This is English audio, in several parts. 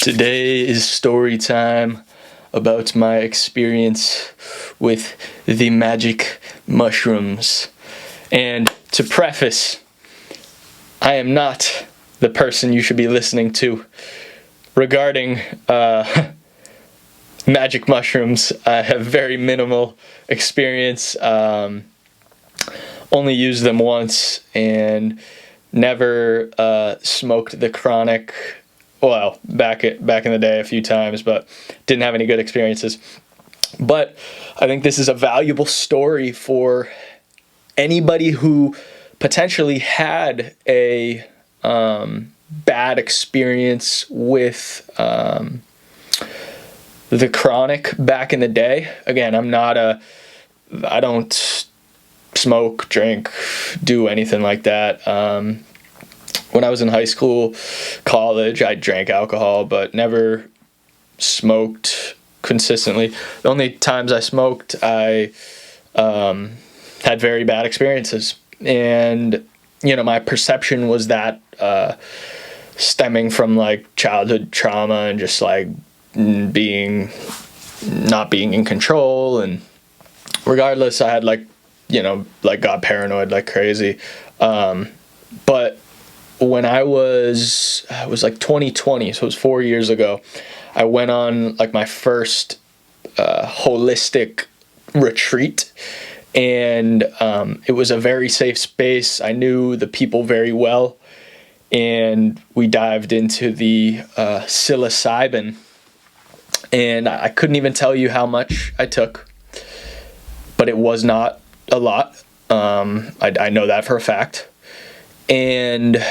Today is story time about my experience with the magic mushrooms. And to preface, I am not the person you should be listening to regarding magic mushrooms. I have very minimal experience, only used them once and never smoked the chronic. Well, back in the day a few times, but didn't have any good experiences. But I think this is a valuable story for anybody who potentially had a bad experience with the chronic back in the day. Again, I don't smoke, drink, do anything like that. When I was in high school, college, I drank alcohol, but never smoked consistently. The only times I smoked, I had very bad experiences. And, my perception was that stemming from, childhood trauma and just, not being in control. And regardless, I had, got paranoid like crazy. But when it was 2020, so it was 4 years ago, I went on my first holistic retreat, and it was a very safe space. I knew the people very well, and we dived into the psilocybin, and I couldn't even tell you how much I took, but it was not a lot. I know that for a fact. And,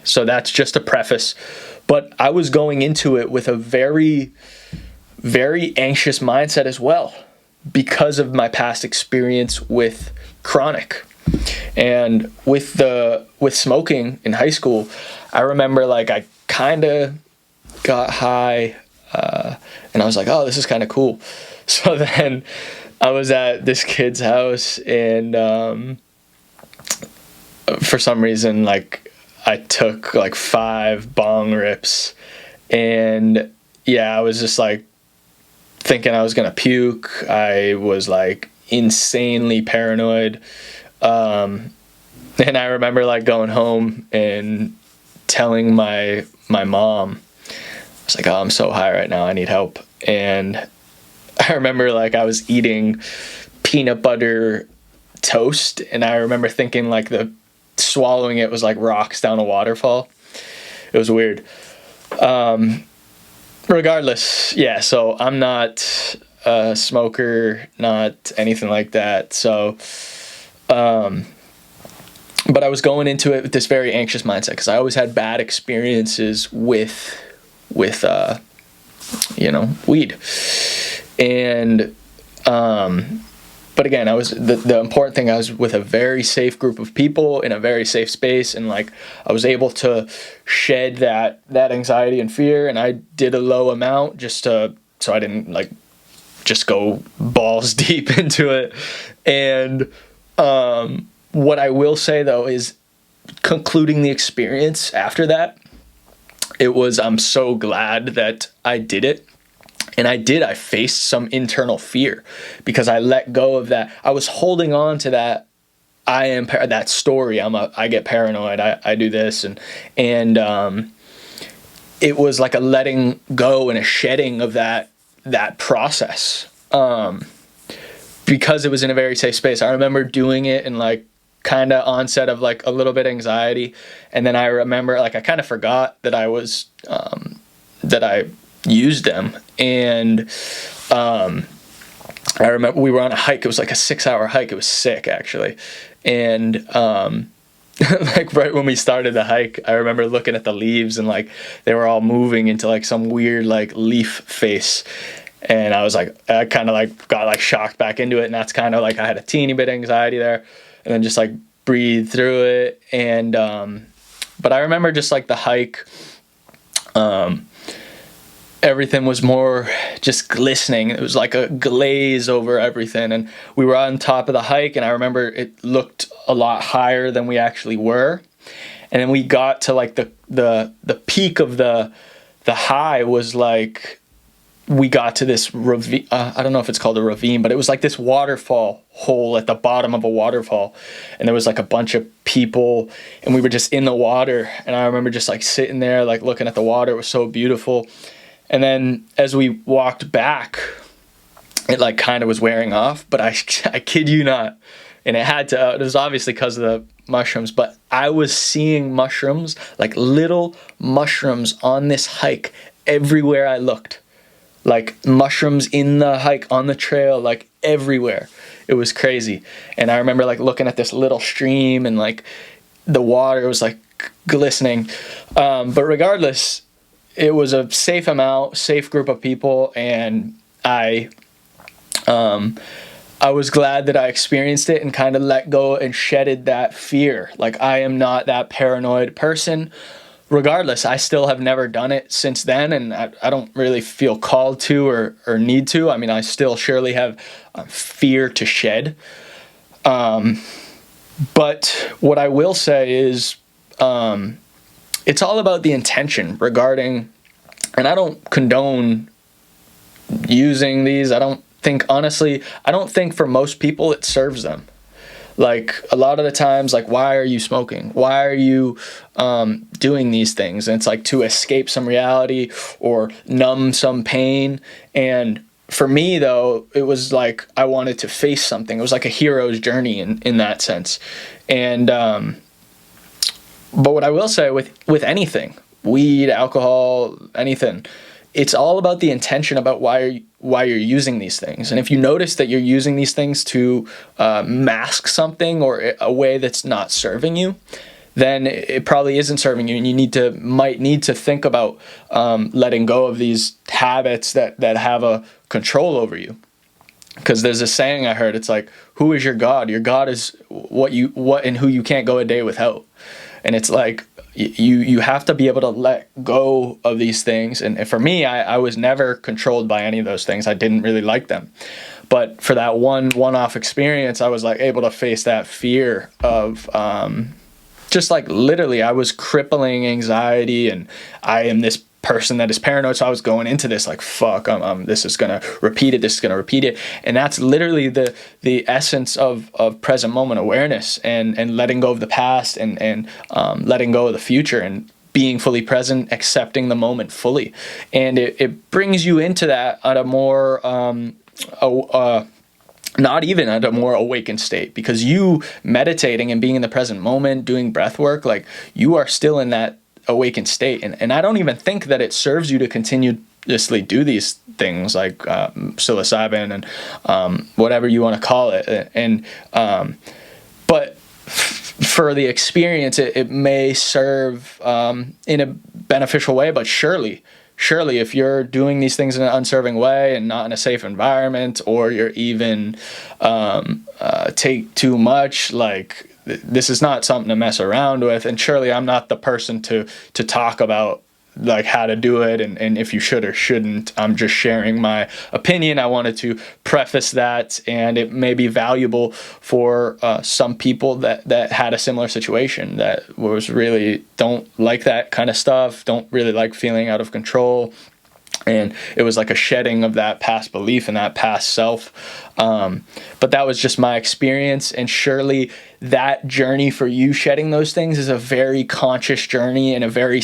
so that's just a preface. But I was going into it with a very, very anxious mindset as well because of my past experience with chronic. And with smoking in high school, I remember, I kind of got high, and I was like, oh, this is kind of cool. So then I was at this kid's house, and for some reason, I took 5 bong rips, and I was just thinking I was gonna puke. I was insanely paranoid, and I remember going home and telling my mom, I was like, oh, I'm so high right now, I need help. And I remember I was eating peanut butter toast, and I remember thinking swallowing it was like rocks down a waterfall. It was weird. Regardless, so I'm not a smoker, not anything like that. So, but I was going into it with this very anxious mindset because I always had bad experiences with weed. And, but again, the important thing, I was with a very safe group of people in a very safe space, and I was able to shed that anxiety and fear, and I did a low amount so I didn't just go balls deep into it. And what I will say though is, concluding the experience after that, I'm so glad that I did it. And I faced some internal fear because I let go of that. I was holding on to that. That story. I get paranoid. I do this. And it was like a letting go and a shedding of that process. Because it was in a very safe space. I remember doing it in kind of onset of a little bit anxiety. And then I remember I kind of forgot that I was, that I used them. And I remember we were on a hike. It was a 6-hour hike. It was sick, actually. And right when we started the hike, I remember looking at the leaves, and they were all moving into some weird leaf face. And I was I kind of got shocked back into it, and that's kind of I had a teeny bit of anxiety there, and then just breathe through it. And but I remember just the hike, everything was more just glistening. It was like a glaze over everything. And we were on top of the hike, and I remember it looked a lot higher than we actually were. And then we got to like the peak of the high was like, we got to this ravine. I don't know if it's called a ravine, but it was like this waterfall hole at the bottom of a waterfall. And there was like a bunch of people, and we were just in the water. And I remember just like sitting there, like looking at the water. It was so beautiful. And then as we walked back, it like kind of was wearing off, but I kid you not. And it was obviously because of the mushrooms, but I was seeing mushrooms, like little mushrooms on this hike everywhere I looked. Like mushrooms in the hike, on the trail, like everywhere. It was crazy. And I remember like looking at this little stream, and like the water was like glistening. But regardless, it was a safe group of people, and I was glad that I experienced it and kind of let go and shedded that fear. Like, I am not that paranoid person. Regardless, I still have never done it since then, and I don't really feel called to or need to. I mean, I still surely have fear to shed. But what I will say is it's all about the intention regarding, and I don't condone using these. I don't think for most people it serves them. Like, a lot of the times, like, why are you smoking? Why are you doing these things? And it's like to escape some reality or numb some pain. And for me, though, it was like I wanted to face something. It was like a hero's journey in that sense. And but what I will say with anything, weed, alcohol, anything, it's all about the intention about why you're using these things. And if you notice that you're using these things to mask something or a way that's not serving you, then it probably isn't serving you, and you might need to think about letting go of these habits that have a control over you. Because there's a saying I heard, it's like, who is your God? Your God is what and who you can't go a day without. And it's like, you have to be able to let go of these things. And for me, I was never controlled by any of those things. I didn't really like them. But for that one-off experience, I was like able to face that fear of just like literally I was crippling anxiety, and I am this person that is paranoid. So I was going into this like, fuck, this is going to repeat it. This is going to repeat it. And that's literally the essence of present moment awareness and letting go of the past and letting go of the future and being fully present, accepting the moment fully. And it brings you into that at a more, not even at a more awakened state, because you meditating and being in the present moment, doing breath work, like you are still in that awakened state. And I don't even think that it serves you to continuously do these things like psilocybin and whatever you want to call it. And but for the experience, it may serve in a beneficial way. But surely if you're doing these things in an unserving way and not in a safe environment, or you're even take too much, like, this is not something to mess around with. And surely I'm not the person to talk about like how to do it and if you should or shouldn't. I'm just sharing my opinion. I wanted to preface that, and it may be valuable for some people that had a similar situation, that was really don't like that kind of stuff, don't really like feeling out of control. And it was like a shedding of that past belief and that past self. But that was just my experience. And surely that journey for you shedding those things is a very conscious journey and a very,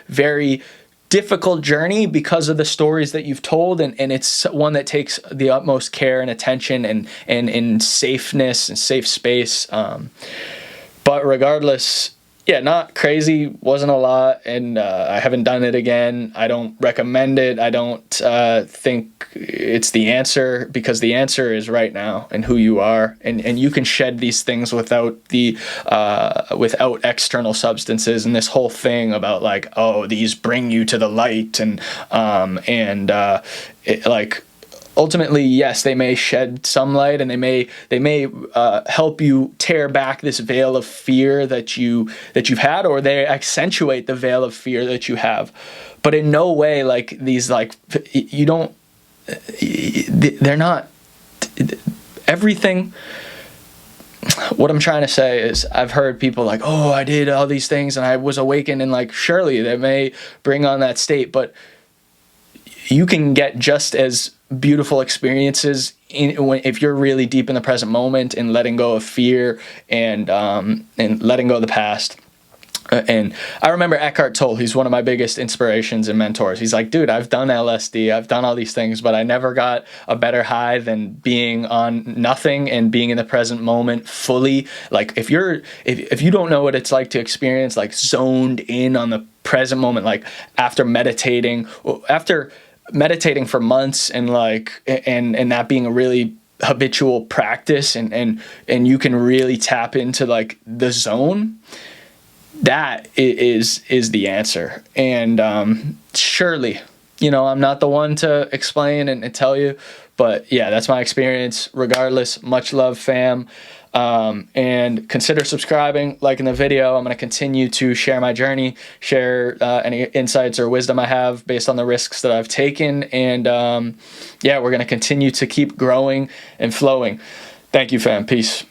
very difficult journey because of the stories that you've told. And it's one that takes the utmost care and attention and in safeness and safe space. But regardless, yeah, not crazy, wasn't a lot, and I haven't done it again. I don't recommend it. I don't think it's the answer, because the answer is right now and who you are, and you can shed these things without without external substances. And this whole thing about like, oh, these bring you to the light, and like, ultimately, yes, they may shed some light, and they may help you tear back this veil of fear that you've had, or they accentuate the veil of fear that you have. But in no way, like, these, like, you don't, they're not everything. what I'm trying to say is I've heard people like, oh, I did all these things and I was awakened, and like, surely they may bring on that state, but you can get just as beautiful experiences if you're really deep in the present moment and letting go of fear and letting go of the past. And I remember Eckhart Tolle, he's one of my biggest inspirations and mentors. He's like, dude, I've done LSD, I've done all these things, but I never got a better high than being on nothing and being in the present moment fully. Like if you don't know what it's like to experience like zoned in on the present moment, like after meditating for months and that being a really habitual practice, and you can really tap into like the zone, that is the answer. And surely, I'm not the one to explain and tell you, but yeah, that's my experience. Regardless, much love, fam. And consider subscribing, liking the video. I'm going to continue to share my journey, share any insights or wisdom I have based on the risks that I've taken. And yeah, we're going to continue to keep growing and flowing. Thank you, fam. Peace.